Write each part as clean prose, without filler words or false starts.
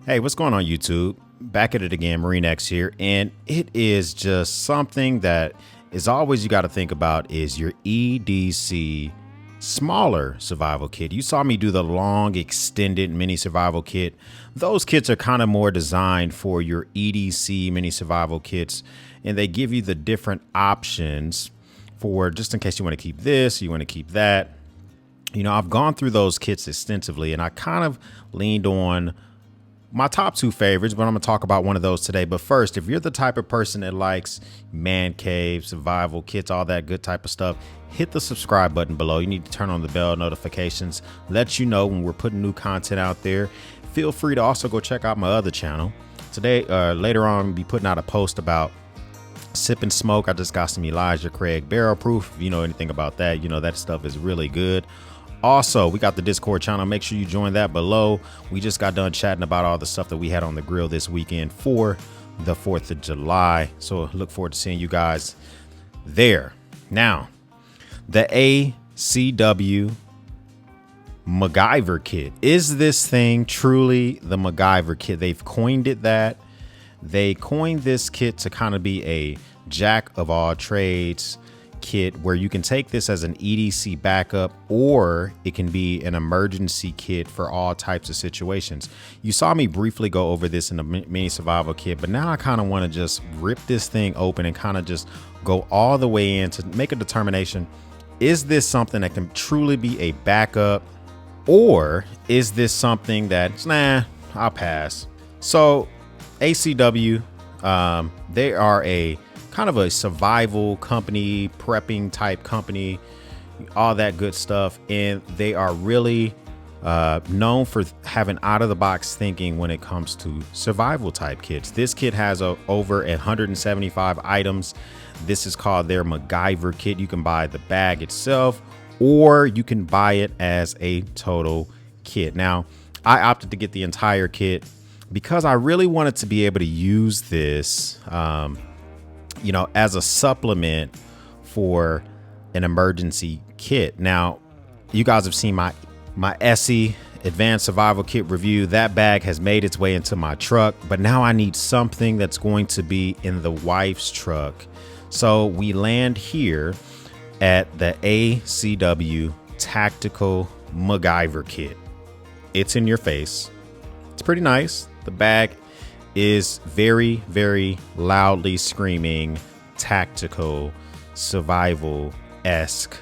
Hey, what's going on YouTube? Back at it again, Marine X here, and it is just something that is always you got to think about is your EDC smaller survival kit. You saw me do the long extended mini survival kit. Those kits are kind of more designed for your EDC mini survival kits, and they give you the different options for just in case you want to keep this, you want to keep that. You know, I've gone through those kits extensively, and I kind of leaned on my top two favorites, but I'm gonna talk about one of those today. But first, if you're the type of person that likes man cave, survival kits, all that good type of stuff, hit the subscribe button below. You need to turn on the bell notifications, let you know when we're putting new content out there. Feel free to also go check out my other channel. Today, later on, I'll be putting out a post about Sip and Smoke. I just got some Elijah Craig barrel proof. If you know anything about that, you know that stuff is really good. Also, we got the Discord channel. Make sure you join that below. We just got done chatting about all the stuff that we had on the grill this weekend for the 4th of July. So look forward to seeing you guys there. Now, the ACW Macgyver kit. Is this thing truly the Macgyver kit? They've coined it that. They coined this kit to kind of be a jack of all trades kit where you can take this as an EDC backup, or it can be an emergency kit for all types of situations. You saw me briefly go over this in the mini survival kit, but now I kind of want to just rip this thing open and kind of just go all the way in to make a determination. Is this something that can truly be a backup, or is this something that's I'll pass? So ACW, they are a kind of a survival company, prepping type company, all that good stuff. And they are really known for having out of the box thinking when it comes to survival type kits. This kit has over 175 items. This is called their Macgyver kit. You can buy the bag itself, or you can buy it as a total kit. Now, I opted to get the entire kit because I really wanted to be able to use this you know, as a supplement for an emergency kit. Now, you guys have seen my ESSE advanced survival kit review. That bag has made its way into my truck, but now I need something that's going to be in the wife's truck. So we land here at the ACW Tactical Macgyver kit. It's in your face. It's pretty nice. The bag is very, very loudly screaming tactical survival-esque.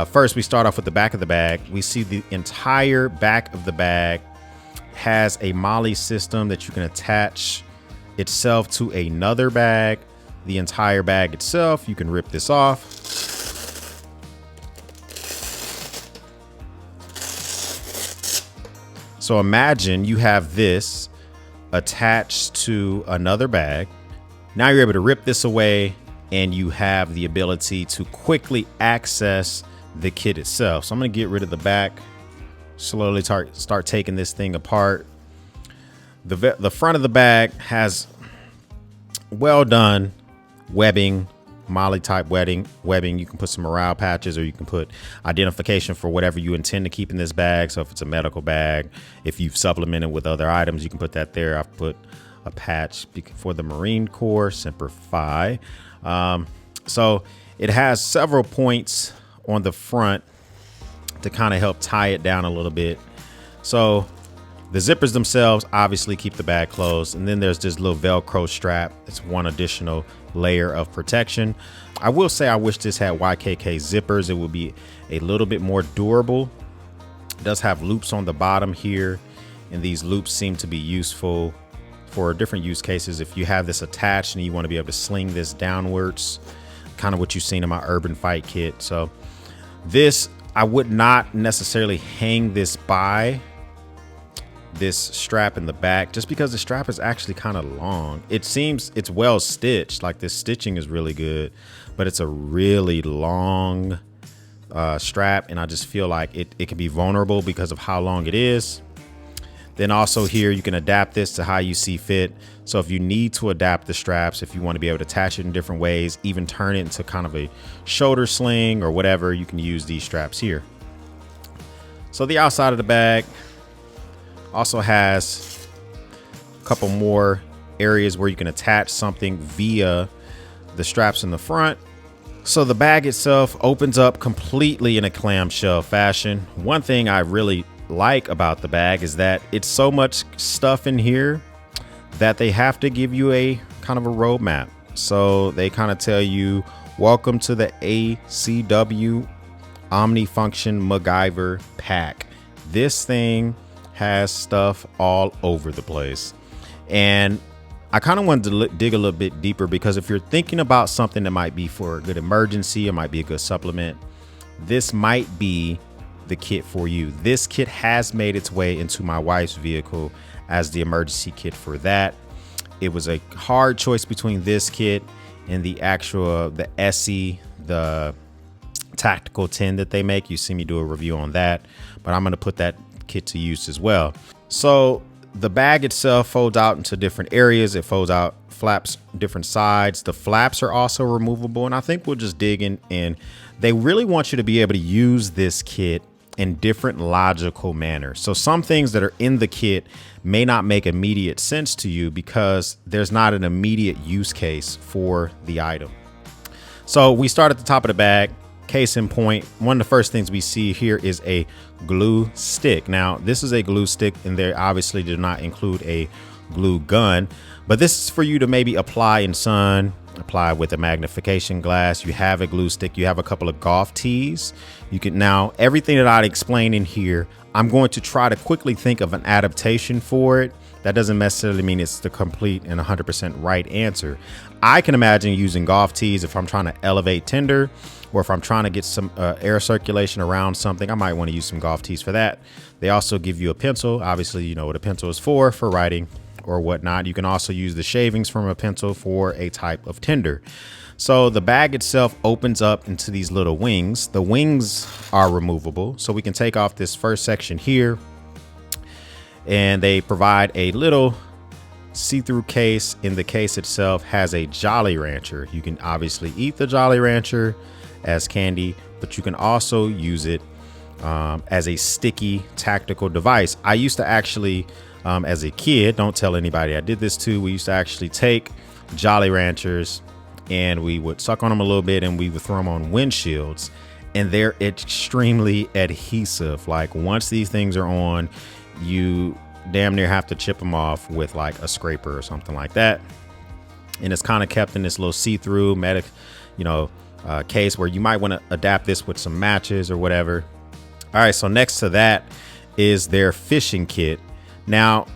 First, we start off with the back of the bag. We see the entire back of the bag has a molly system that you can attach itself to another bag. The entire bag itself, you can rip this off. So imagine you have this attached to another bag. Now you're able to rip this away, and you have the ability to quickly access the kit itself. So I'm going to get rid of the back, slowly start taking this thing apart. The front of the bag has well done webbing, molly type webbing. You can put some morale patches, or you can put identification for whatever you intend to keep in this bag. So if it's a medical bag, if you've supplemented with other items, you can put that there. I've put a patch for the Marine Corps Semper Fi. So it has several points on the front to kind of help tie it down a little bit. So the zippers themselves obviously keep the bag closed, and then there's this little Velcro strap. It's one additional layer of protection. I will say I wish this had YKK zippers. It would be a little bit more durable. It does have loops on the bottom here, and these loops seem to be useful for different use cases. If you have this attached and you want to be able to sling this downwards, kind of what you've seen in my Urban Fight kit. So this, I would not necessarily hang this by this strap in the back, just because the strap is actually kind of long. It seems it's well stitched, like this stitching is really good, but it's a really long strap, and I just feel like it can be vulnerable because of how long it is. Then also here, you can adapt this to how you see fit. So if you need to adapt the straps, if you want to be able to attach it in different ways, even turn it into kind of a shoulder sling or whatever, you can use these straps here. So the outside of the bag also has a couple more areas where you can attach something via the straps in the front. So the bag itself opens up completely in a clamshell fashion. One thing I really like about the bag is that it's so much stuff in here that they have to give you a kind of a roadmap. So they kind of tell you, welcome to the ACW Omnifunction Macgyver pack. This thing has stuff all over the place. And I kind of wanted to dig a little bit deeper, because if you're thinking about something that might be for a good emergency, it might be a good supplement, this might be the kit for you. This kit has made its way into my wife's vehicle as the emergency kit for that. It was a hard choice between this kit and the actual, the SE, the tactical 10 that they make. You see me do a review on that, but I'm going to put that kit to use as well. So the bag itself folds out into different areas. It folds out, flaps different sides. The flaps are also removable, and I think we'll just dig in. And they really want you to be able to use this kit in different logical manners. So some things that are in the kit may not make immediate sense to you because there's not an immediate use case for the item. So we start at the top of the bag. Case in point, one of the first things we see here is a glue stick. Now, this is a glue stick, and they obviously do not include a glue gun, but this is for you to maybe apply in sun, apply with a magnification glass. You have a glue stick, you have a couple of golf tees. You can, now everything that I explained in here, I'm going to try to quickly think of an adaptation for it. That doesn't necessarily mean it's the complete and 100% right answer. I can imagine using golf tees if I'm trying to elevate tinder, or if I'm trying to get some air circulation around something. I might want to use some golf tees for that. They also give you a pencil. Obviously, you know what a pencil is for writing or whatnot. You can also use the shavings from a pencil for a type of tinder. So the bag itself opens up into these little wings. The wings are removable. So we can take off this first section here, and they provide a little see-through case. In the case itself has a Jolly Rancher. You can obviously eat the Jolly Rancher as candy, but you can also use it as a sticky tactical device. I used to actually, as a kid, don't tell anybody I did this too, we used to actually take Jolly Ranchers and we would suck on them a little bit and we would throw them on windshields, and they're extremely adhesive. Like once these things are on, you damn near have to chip them off with like a scraper or something like that. And it's kind of kept in this little see-through case where you might want to adapt this with some matches or whatever. All right, so next to that is their fishing kit. Now,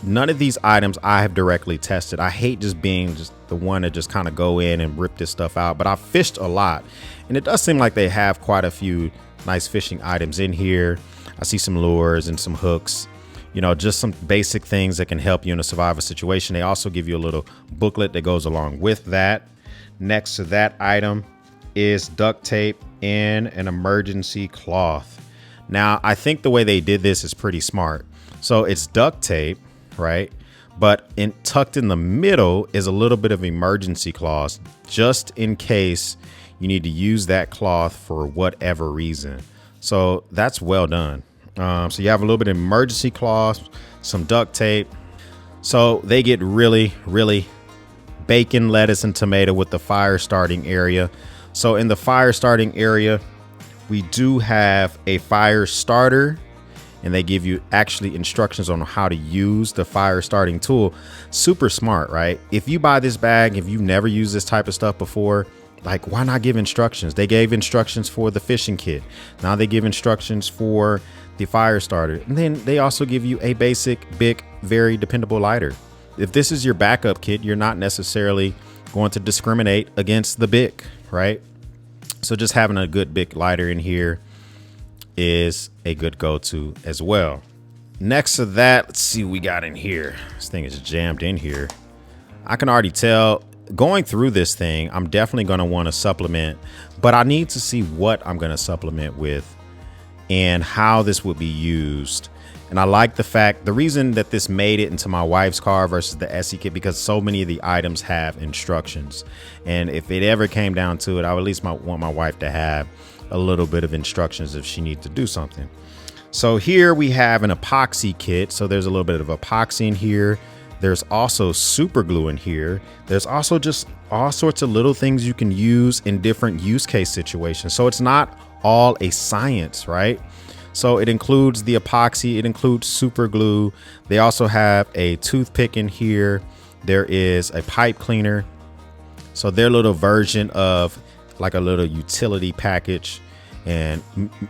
none of these items I have directly tested. I hate just being just the one to just kind of go in and rip this stuff out, but I've fished a lot, and it does seem like they have quite a few nice fishing items in here. I see some lures and some hooks, you know, just some basic things that can help you in a survival situation. They also give you a little booklet that goes along with that. Next to that item is duct tape and an emergency cloth. Now, I think the way they did this is pretty smart. So it's duct tape, right? But tucked in the middle is a little bit of emergency cloth, just in case you need to use that cloth for whatever reason. So that's well done. So you have a little bit of emergency cloth, some duct tape. So they get really, really bacon, lettuce, and tomato with the fire starting area. So in the fire starting area, we do have a fire starter, and they give you actually instructions on how to use the fire starting tool. Super smart, right? If you buy this bag, if you've never used this type of stuff before, like, why not give instructions? They gave instructions for the fishing kit. Now they give instructions for the fire starter. And then they also give you a basic, big, very dependable lighter. If this is your backup kit, you're not necessarily going to discriminate against the BIC, right? So just having a good big lighter in here is a good go-to as well. Next to that, let's see what we got in here. This thing is jammed in here. I can already tell going through this thing, I'm definitely going to want to supplement, but I need to see what I'm going to supplement with and how this would be used. And I like the fact, the reason that this made it into my wife's car versus the SE kit, because so many of the items have instructions. And if it ever came down to it, I would at least want my wife to have a little bit of instructions if she needs to do something. So here we have an epoxy kit. So there's a little bit of epoxy in here. There's also super glue in here. There's also just all sorts of little things you can use in different use case situations. So it's not all a science, right? So it includes the epoxy, it includes super glue. They also have a toothpick in here. There is a pipe cleaner. So their little version of like a little utility package, and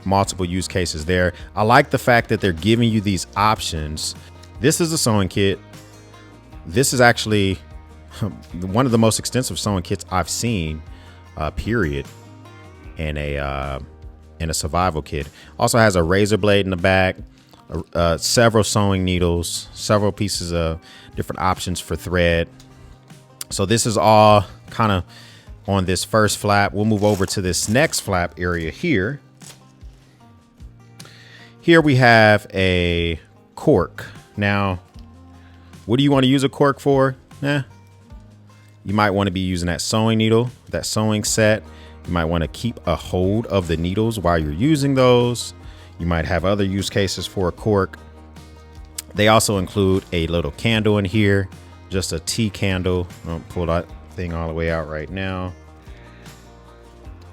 multiple use cases there. I like the fact that they're giving you these options. This is a sewing kit. This is actually one of the most extensive sewing kits I've seen, period, in a survival kit. Also has a razor blade in the back, several sewing needles, several pieces of different options for thread. So this is all kind of on this first flap. We'll move over to this next flap area here. Here we have a cork. Now, what do you want to use a cork for? You might want to be using that sewing needle, that sewing set. You might want to keep a hold of the needles while you're using those. You might have other use cases for a cork. They also include a little candle in here, just a tea candle. I'll pull that thing all the way out right now.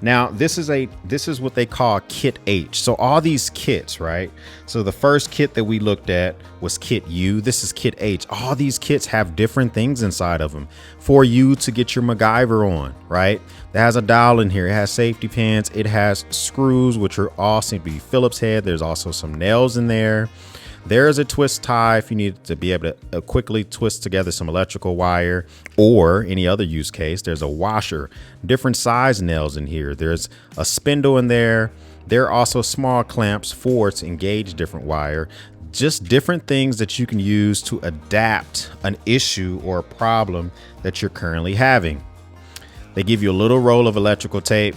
Now, this is what they call kit H. So all these kits, right? So the first kit that we looked at was kit U. This is kit H. All these kits have different things inside of them for you to get your Macgyver on, right? It has a dowel in here. It has safety pins. It has screws, which are all seem to be Phillips head. There's also some nails in there. There's a twist tie if you need to be able to quickly twist together some electrical wire or any other use case. There's a washer, different size nails in here. There's a spindle in there. There are also small clamps to engage different wire. Just different things that you can use to adapt an issue or a problem that you're currently having. They give you a little roll of electrical tape.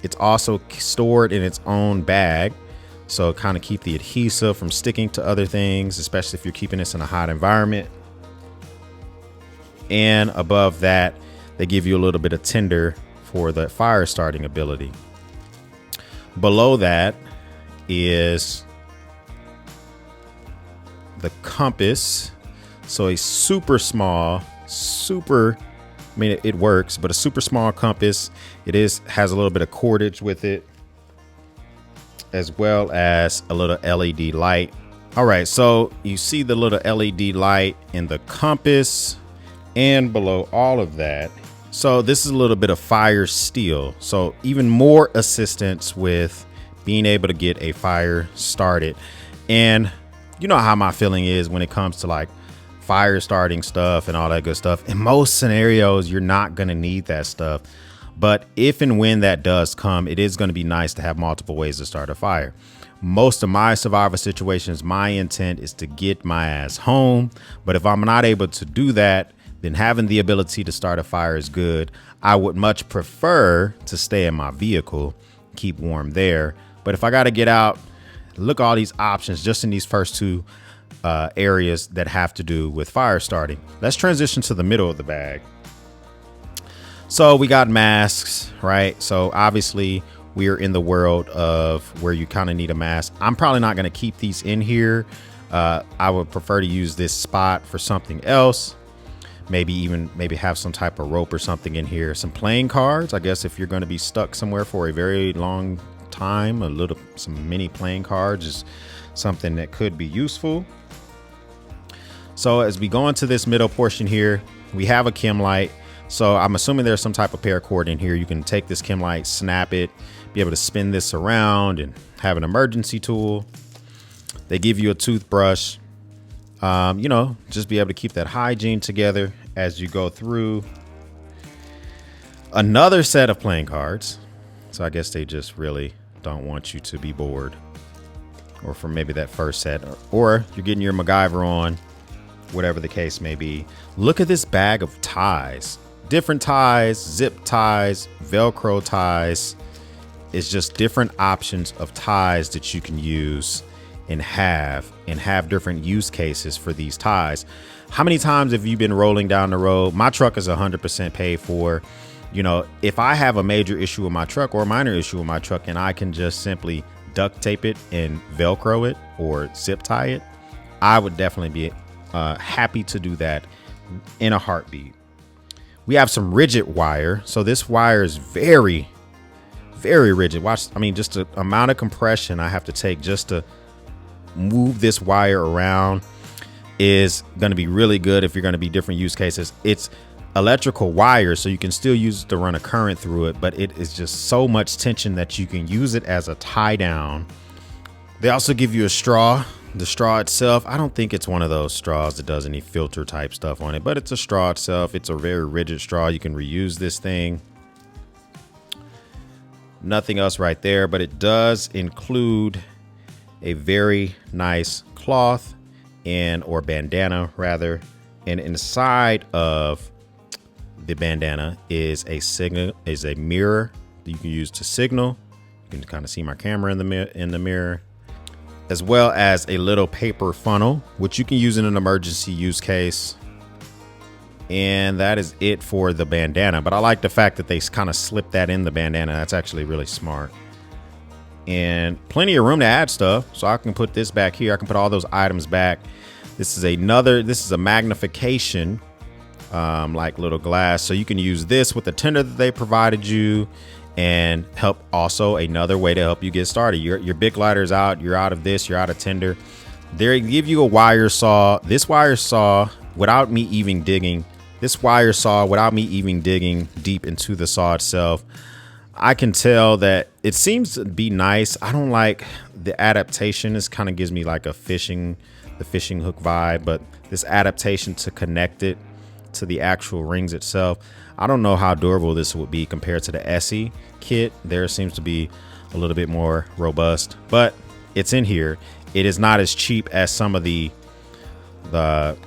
It's also stored in its own bag. So kind of keep the adhesive from sticking to other things, especially if you're keeping this in a hot environment. And above that, they give you a little bit of tinder for the fire starting ability. Below that is the compass. So a super small, it works, but a super small compass. Has a little bit of cordage with it, as well as a little LED light. All right, so you see the little LED light in the compass and below all of that. So this is a little bit of fire steel. So even more assistance with being able to get a fire started. And you know how my feeling is when it comes to like fire starting stuff and all that good stuff. In most scenarios, you're not gonna need that stuff. But if and when that does come, it is going to be nice to have multiple ways to start a fire. Most of my survivor situations, my intent is to get my ass home. But if I'm not able to do that, then having the ability to start a fire is good. I would much prefer to stay in my vehicle, keep warm there. But if I got to get out, look at all these options just in these first two areas that have to do with fire starting. Let's transition to the middle of the bag. So we got masks, right? So obviously we are in the world of where you kind of need a mask. I'm probably not going to keep these in here. I would prefer to use this spot for something else. Maybe have some type of rope or something in here. Some playing cards, I guess, if you're going to be stuck somewhere for a very long time, some mini playing cards is something that could be useful. So as we go into this middle portion here, we have a chem light. So I'm assuming there's some type of paracord in here. You can take this chem light, snap it, be able to spin this around and have an emergency tool. They give you a toothbrush, just be able to keep that hygiene together as you go through. Another set of playing cards. So I guess they just really don't want you to be bored, or for maybe that first set, or you're getting your Macgyver on, whatever the case may be. Look at this bag of ties. Different ties, zip ties, Velcro ties. It's just different options of ties that you can use and have different use cases for these ties. How many times have you been rolling down the road? My truck is 100% paid for. If I have a major issue with my truck or a minor issue with my truck and I can just simply duct tape it and Velcro it or zip tie it, I would definitely be Happy to do that in a heartbeat. We have some rigid wire. So this wire is very, very rigid. Watch, I mean, just the amount of compression I have to take just to move this wire around is going to be really good if you're going to be different use cases. It's electrical wire, so you can still use it to run a current through it, but it is just so much tension that you can use it as a tie down. They also give you a straw. The straw itself, I don't think it's one of those straws that does any filter type stuff on it, but it's a straw itself. It's a very rigid straw. You can reuse this thing. Nothing else right there, but it does include a very nice cloth or bandana rather, and inside of the bandana is a mirror that you can use to signal. You can kind of see my camera in the mirror, as well as a little paper funnel, which you can use in an emergency use case. And that is it for the bandana. But I like the fact that they kind of slip that in the bandana. That's actually really smart. And plenty of room to add stuff. So I can put this back here. I can put all those items back. This is a magnification, like little glass. So you can use this with the tender that they provided you, and help also another way to help you get started. Your big lighter's out. You're out of this. You're out of tinder. They give you a wire saw. This wire saw, without me even digging deep into the saw itself, I can tell that it seems to be nice. I don't like the adaptation. This kind of gives me like the fishing hook vibe, but this adaptation to connect it to the actual rings itself, I don't know how durable this would be compared to the Essie kit. There seems to be a little bit more robust, but it's in here. It is not as cheap as some of the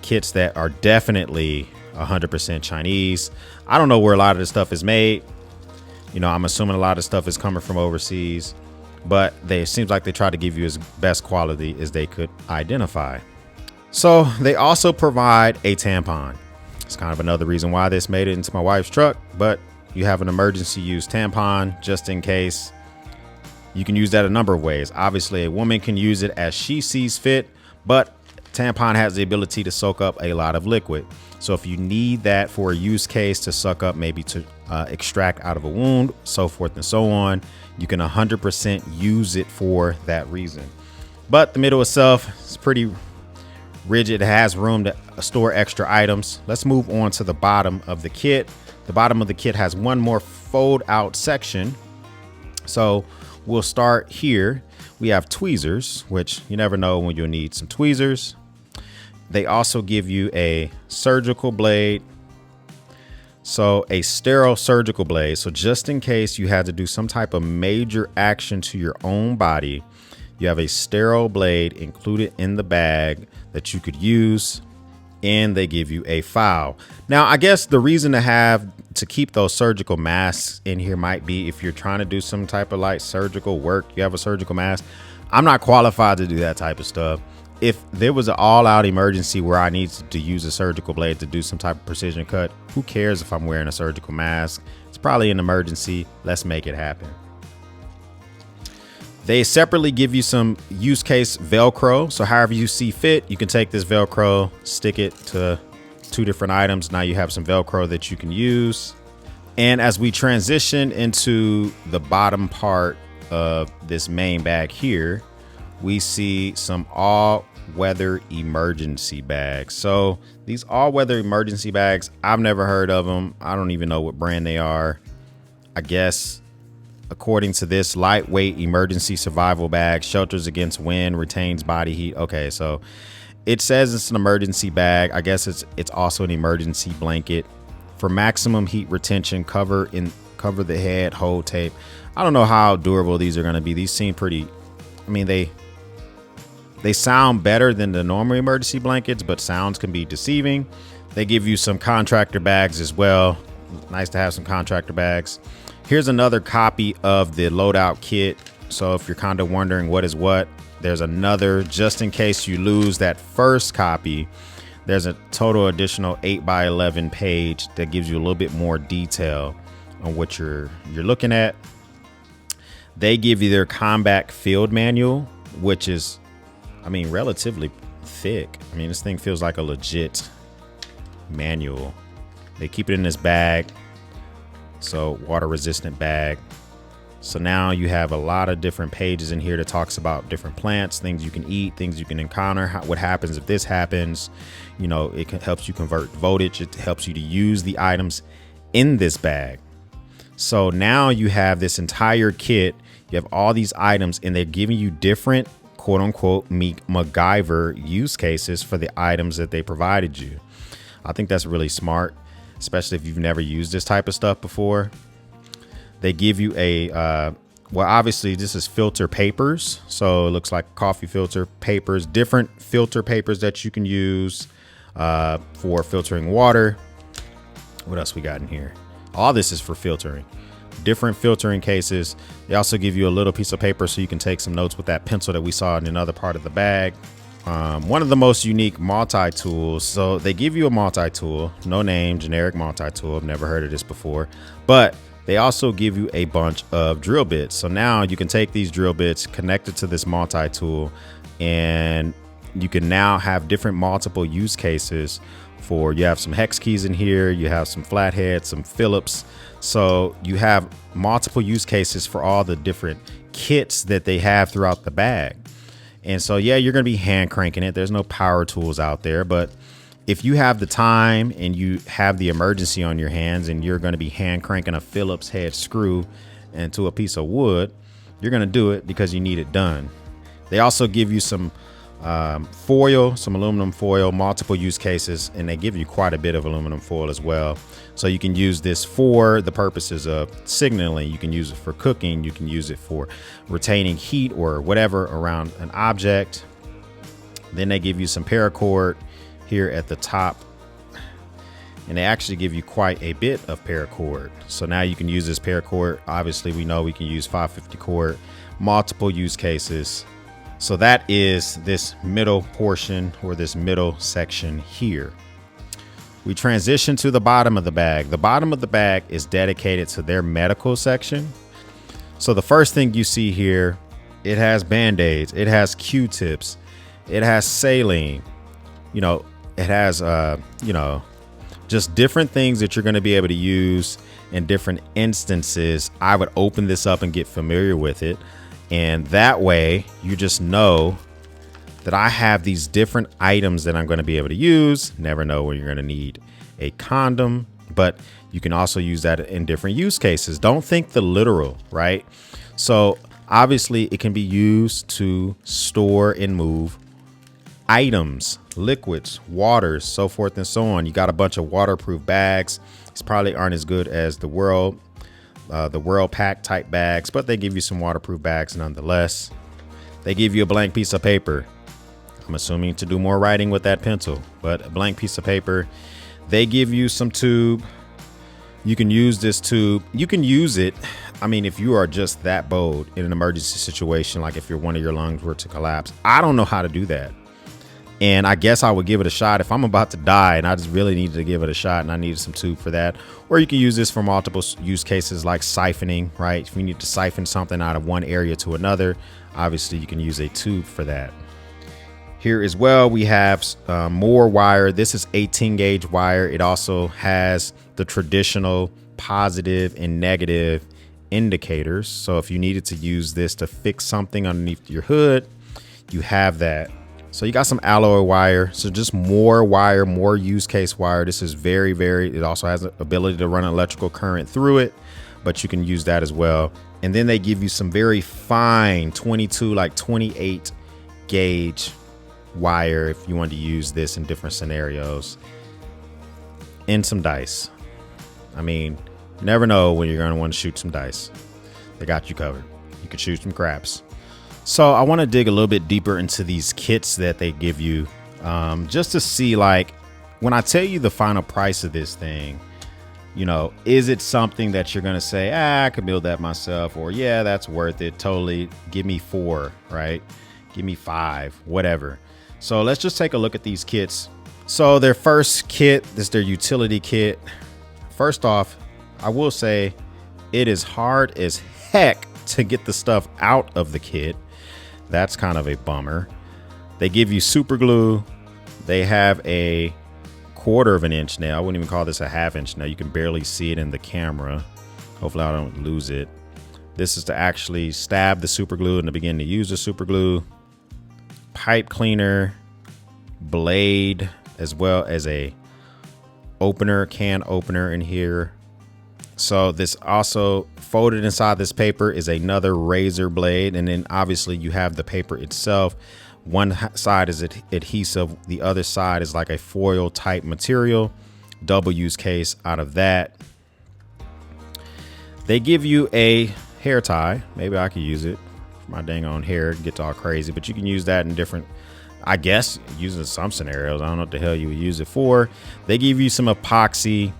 kits that are definitely 100% Chinese. I don't know where a lot of this stuff is made. You know, I'm assuming a lot of stuff is coming from overseas, but it seems like they try to give you as best quality as they could identify. So they also provide a tampon. It's kind of another reason why this made it into my wife's truck, but you have an emergency use tampon just in case. You can use that a number of ways. Obviously, a woman can use it as she sees fit, but tampon has the ability to soak up a lot of liquid. So if you need that for a use case to suck up, maybe to extract out of a wound, so forth and so on, you can 100% use it for that reason. But the middle itself is pretty rigid. It has room to store extra items. Let's move on to the bottom of the kit. The bottom of the kit has one more fold out section. So we'll start here. We have tweezers, which you never know when you'll need some tweezers. They also give you a surgical blade. So a sterile surgical blade. So just in case you had to do some type of major action to your own body, you have a sterile blade included in the bag that you could use, and they give you a file. Now, I guess the reason to keep those surgical masks in here might be if you're trying to do some type of like surgical work, you have a surgical mask. I'm not qualified to do that type of stuff. If there was an all-out emergency where I need to use a surgical blade to do some type of precision cut, who cares if I'm wearing a surgical mask? It's probably an emergency. Let's make it happen. They separately give you some use case Velcro. So however you see fit, you can take this Velcro, stick it to two different items. Now you have some Velcro that you can use. And as we transition into the bottom part of this main bag here, we see some all-weather emergency bags. So these all-weather emergency bags, I've never heard of them. I don't even know what brand they are. I guess according to this, lightweight emergency survival bag, shelters against wind, retains body heat. Okay, so it says it's an emergency bag. I guess it's also an emergency blanket for maximum heat retention. Cover the head, hold tape. I don't know how durable these are going to be. These seem pretty, I mean, they sound better than the normal emergency blankets, but sounds can be deceiving. They give you some contractor bags as well. Nice to have some contractor bags. Here's another copy of the loadout kit. So if you're kind of wondering what is what, there's another, just in case you lose that first copy. There's a total additional 8x11 page that gives you a little bit more detail on what you're looking at. They give you their combat field manual, which is, I mean, relatively thick. I mean, this thing feels like a legit manual. They keep it in this bag, so water resistant bag. So now you have a lot of different pages in here that talks about different plants, things you can eat, things you can encounter, what happens if this happens. You know, it helps you convert voltage. It helps you to use the items in this bag. So now you have this entire kit. You have all these items, and they're giving you different quote unquote Macgyver use cases for the items that they provided you. I think that's really smart, especially if you've never used this type of stuff before. They give you a, well, obviously this is filter papers. So it looks like coffee filter papers, different filter papers that you can use for filtering water. What else we got in here? All this is for filtering, different filtering cases. They also give you a little piece of paper so you can take some notes with that pencil that we saw in another part of the bag. One of the most unique multi-tools. So they give you a multi-tool, no name, generic multi-tool. I've never heard of this before, but they also give you a bunch of drill bits. So now you can take these drill bits, connect it to this multi-tool, and you can now have different multiple use cases for, you have some hex keys in here, you have some flatheads, some Phillips. So you have multiple use cases for all the different kits that they have throughout the bag. And so, yeah, you're going to be hand cranking it. There's no power tools out there, but if you have the time and you have the emergency on your hands and you're going to be hand cranking a Phillips head screw into a piece of wood, you're going to do it because you need it done. They also give you some foil, some aluminum foil, multiple use cases, and they give you quite a bit of aluminum foil as well. So you can use this for the purposes of signaling. You can use it for cooking. You can use it for retaining heat or whatever around an object. Then they give you some paracord here at the top, and they actually give you quite a bit of paracord. So now you can use this paracord. Obviously, we know we can use 550 cord, multiple use cases. So that is this middle portion, or this middle section here. We transition to the bottom of the bag. The bottom of the bag is dedicated to their medical section. So the first thing you see here, it has Band-Aids, it has Q-tips, it has saline, you know, it has, you know, just different things that you're going to be able to use in different instances. I would open this up and get familiar with it. And that way you just know that I have these different items that I'm going to be able to use. Never know when you're going to need a condom, but you can also use that in different use cases. Don't think the literal, right? So obviously it can be used to store and move items, liquids, waters, so forth and so on. You got a bunch of waterproof bags. These probably aren't as good as the World Pack type bags, but they give you some waterproof bags nonetheless. They give you a blank piece of paper. I'm assuming to do more writing with that pencil, but a blank piece of paper. They give you some tube. You can use this tube. You can use it. I mean, if you are just that bold in an emergency situation, like if one of your lungs were to collapse, I don't know how to do that. And I guess I would give it a shot if I'm about to die and I just really needed to give it a shot and I needed some tube for that. Or you can use this for multiple use cases like siphoning, right? If you need to siphon something out of one area to another, obviously you can use a tube for that. Here as well, we have more wire. This is 18 gauge wire. It also has the traditional positive and negative indicators. So if you needed to use this to fix something underneath your hood, you have that. So you got some alloy wire. So just more wire, more use case wire. This is very, it also has the ability to run electrical current through it, but you can use that as well. And then they give you some very fine 22, like 28 gauge wire if you want to use this in different scenarios. And some dice. I mean, you never know when you're going to want to shoot some dice. They got you covered. You can shoot some craps. So I want to dig a little bit deeper into these kits that they give you, just to see, like, when I tell you the final price of this thing, you know, is it something that you're going to say, I could build that myself, or yeah, that's worth it. Totally. Give me 4, right? Give me 5, whatever. So let's just take a look at these kits. So their first kit, this is their utility kit. First off, I will say it is hard as heck to get the stuff out of the kit. That's kind of a bummer. They give you super glue, They have a 1/4 of an inch nail. I wouldn't even call this a 1/2 inch nail. You can barely see it in the camera. Hopefully I don't lose it. This is to actually stab the super glue and to begin to use the super glue. Pipe cleaner, blade, as well as a opener, can opener in here. So this also folded inside this paper is another razor blade. And then obviously you have the paper itself. One side is adhesive. The other side is like a foil type material. Double use case out of that. They give you a hair tie. Maybe I could use it for my dang on hair. It gets all crazy, but you can use that in different, I guess, using some scenarios. I don't know what the hell you would use it for. They give you some epoxy.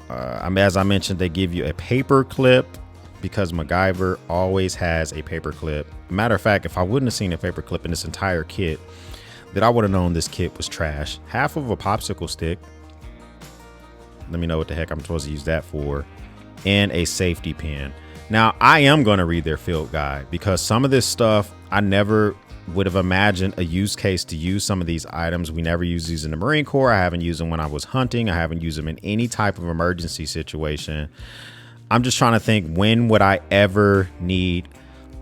As I mentioned, they give you a paper clip because Macgyver always has a paper clip. Matter of fact, if I wouldn't have seen a paper clip in this entire kit, then I would have known this kit was trash. Half of a popsicle stick. Let me know what the heck I'm supposed to use that for. And a safety pin. Now, I am going to read their field guide because some of this stuff I never would have imagined a use case to use some of these items. We never use these in the Marine Corps. I haven't used them when I was hunting. I haven't used them in any type of emergency situation. I'm just trying to think, when would I ever need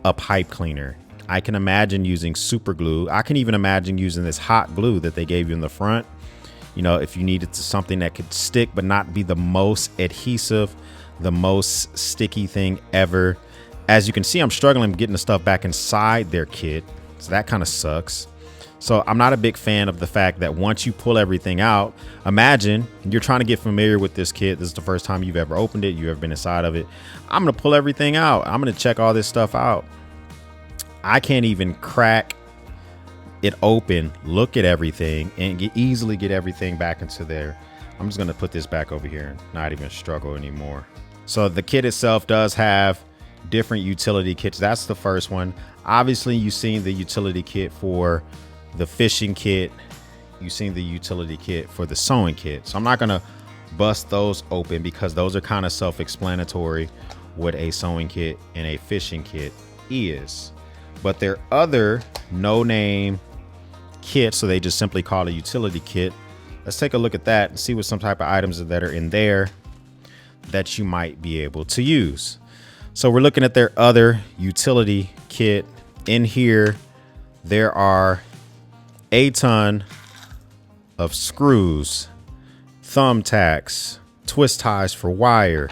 a pipe cleaner? I can imagine using super glue. I can even imagine using this hot glue that they gave you in the front. You know, if you needed something that could stick but not be the most adhesive, the most sticky thing ever. As you can see, I'm struggling getting the stuff back inside their kit. So that kind of sucks. So I'm not a big fan of the fact that once you pull everything out, imagine you're trying to get familiar with this kit. This is the first time you've ever opened it. You've ever been inside of it. I'm going to pull everything out. I'm going to check all this stuff out. I can't even crack it open, look at everything, and easily get everything back into there. I'm just going to put this back over here and not even struggle anymore. So the kit itself does have different utility kits. That's the first one. Obviously, you've seen the utility kit for the fishing kit. You've seen the utility kit for the sewing kit. So I'm not going to bust those open because those are kind of self-explanatory what a sewing kit and a fishing kit is. But there are other no-name kits, so they just simply call it a utility kit. Let's take a look at that and see what some type of items that are in there that you might be able to use. So we're looking at their other utility kit. In here, there are a ton of screws, thumbtacks, twist ties for wire.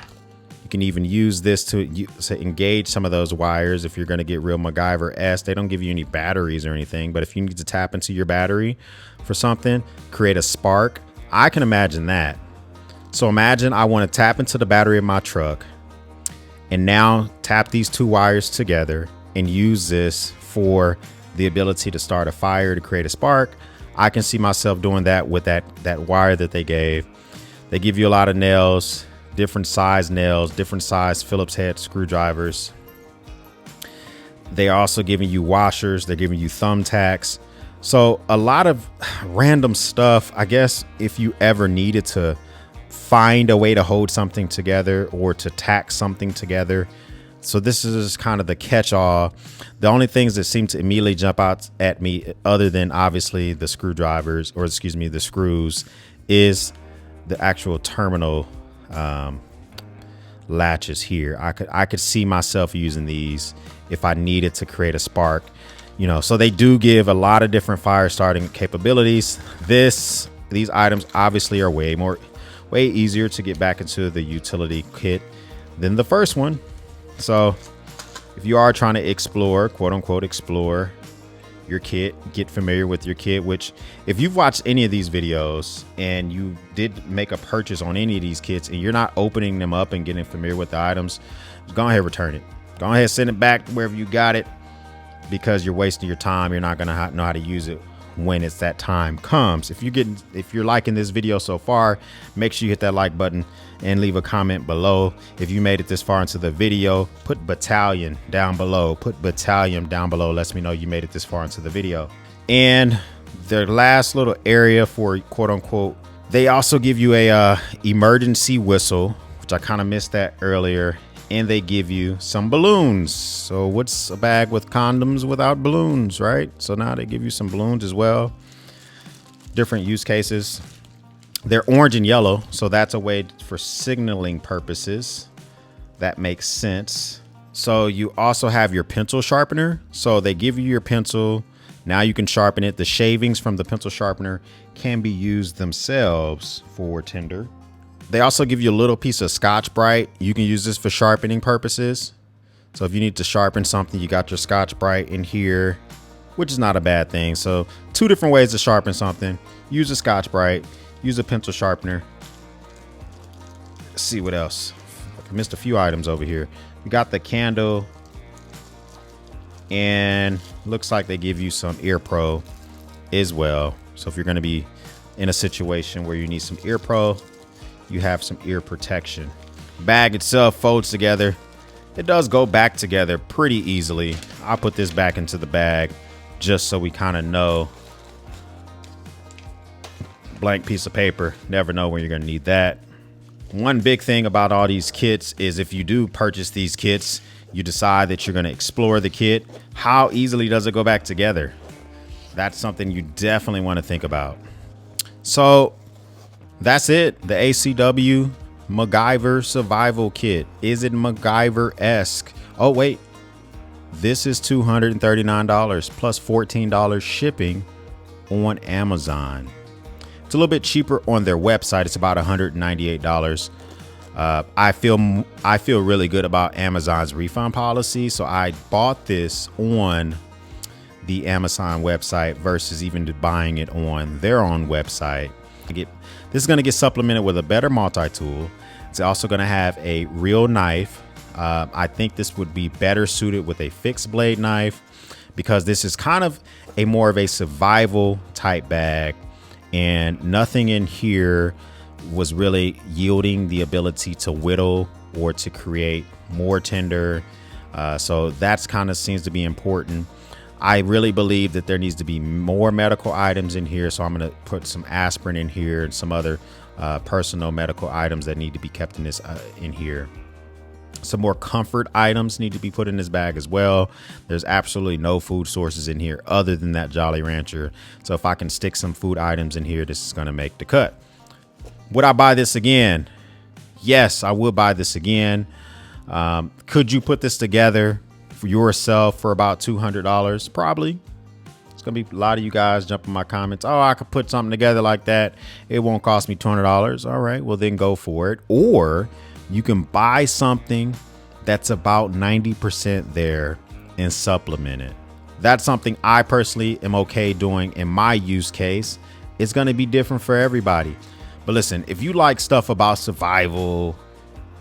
You can even use this to engage some of those wires if you're going to get real Macgyver-esque. They don't give you any batteries or anything, but if you need to tap into your battery for something, create a spark, I can imagine that. So imagine I want to tap into the battery of my truck and now tap these two wires together and use this for the ability to start a fire, to create a spark. I can see myself doing that with that wire that they gave. They give you a lot of nails, different size nails, different size Phillips head screwdrivers. They are also giving you washers. They're giving you thumbtacks. So a lot of random stuff. I guess if you ever needed to find a way to hold something together or to tack something together. So this is kind of the catch-all. The only things that seem to immediately jump out at me, other than obviously the screwdrivers, or excuse me, the screws, is the actual terminal latches here. I could see myself using these if I needed to create a spark, you know. So they do give a lot of different fire starting capabilities. These items obviously are way easier to get back into the utility kit than the first one. So if you are trying to explore, quote unquote, explore your kit, get familiar with your kit, which if you've watched any of these videos and you did make a purchase on any of these kits and you're not opening them up and getting familiar with the items, go ahead, return it. Go ahead, send it back wherever you got it, because you're wasting your time. You're not going to know how to use it when it's that time comes. If you're liking this video so far, make sure you hit that like button and leave a comment below. If you made it this far into the video, put battalion down below. Put battalion down below. Lets me know you made it this far into the video. And the last little area for quote unquote, they also give you a emergency whistle, which I kind of missed that earlier. And they give you some balloons. So what's a bag with condoms without balloons, right? So now they give you some balloons as well. different use cases. They're orange and yellow, so that's a way for signaling purposes. That makes sense. So you also have your pencil sharpener. So they give you your pencil. Now you can sharpen it. The shavings from the pencil sharpener can be used themselves for tinder. They also give you a little piece of Scotch-Brite. You can use this for sharpening purposes. So if you need to sharpen something, you got your Scotch-Brite in here, which is not a bad thing. So 2 different ways to sharpen something. Use a Scotch-Brite, use a pencil sharpener. Let's see what else. I missed a few items over here. We got the candle, and looks like they give you some ear pro as well. So if you're going to be in a situation where you need some ear pro, you have some ear protection. Bag itself folds together. It does go back together pretty easily. I'll put this back into the bag just so we kind of know. Blank piece of paper. Never know when you're going to need that. One big thing about all these kits is if you do purchase these kits, you decide that you're going to explore the kit. How easily does it go back together? That's something you definitely want to think about. So that's it. The ACW Macgyver survival kit. Is it Macgyver-esque? Oh, wait. This is $239 plus $14 shipping on Amazon. It's a little bit cheaper on their website. It's about $198. I feel really good about Amazon's refund policy. So I bought this on the Amazon website versus even buying it on their own website. This is going to get supplemented with a better multi-tool. It's also going to have a real knife. I think this would be better suited with a fixed blade knife because this is kind of more of a survival type bag, and nothing in here was really yielding the ability to whittle or to create more tinder. So that's kind of seems to be important. I really believe that there needs to be more medical items in here. So I'm going to put some aspirin in here and some other personal medical items that need to be kept in this in here. Some more comfort items need to be put in this bag as well. There's absolutely no food sources in here other than that Jolly Rancher. So if I can stick some food items in here, this is going to make the cut. Would I buy this again? Yes, I would buy this again. Could you put this together for yourself for about $200? Probably. It's gonna be a lot of you guys jump in my comments. Oh, I could put something together like that. It won't cost me $200. All right, well then go for it. Or you can buy something that's about 90% there and supplement it. That's something I personally am okay doing in my use case. It's gonna be different for everybody. But listen, if you like stuff about survival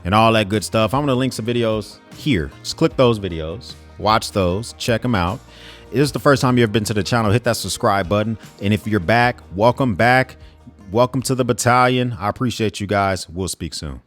and all that good stuff, I'm gonna link some videos here. Just click those videos, watch those, check them out. If this is the first time you've been to the channel, hit that subscribe button. And if you're back, welcome back. Welcome to the battalion. I appreciate you guys. We'll speak soon.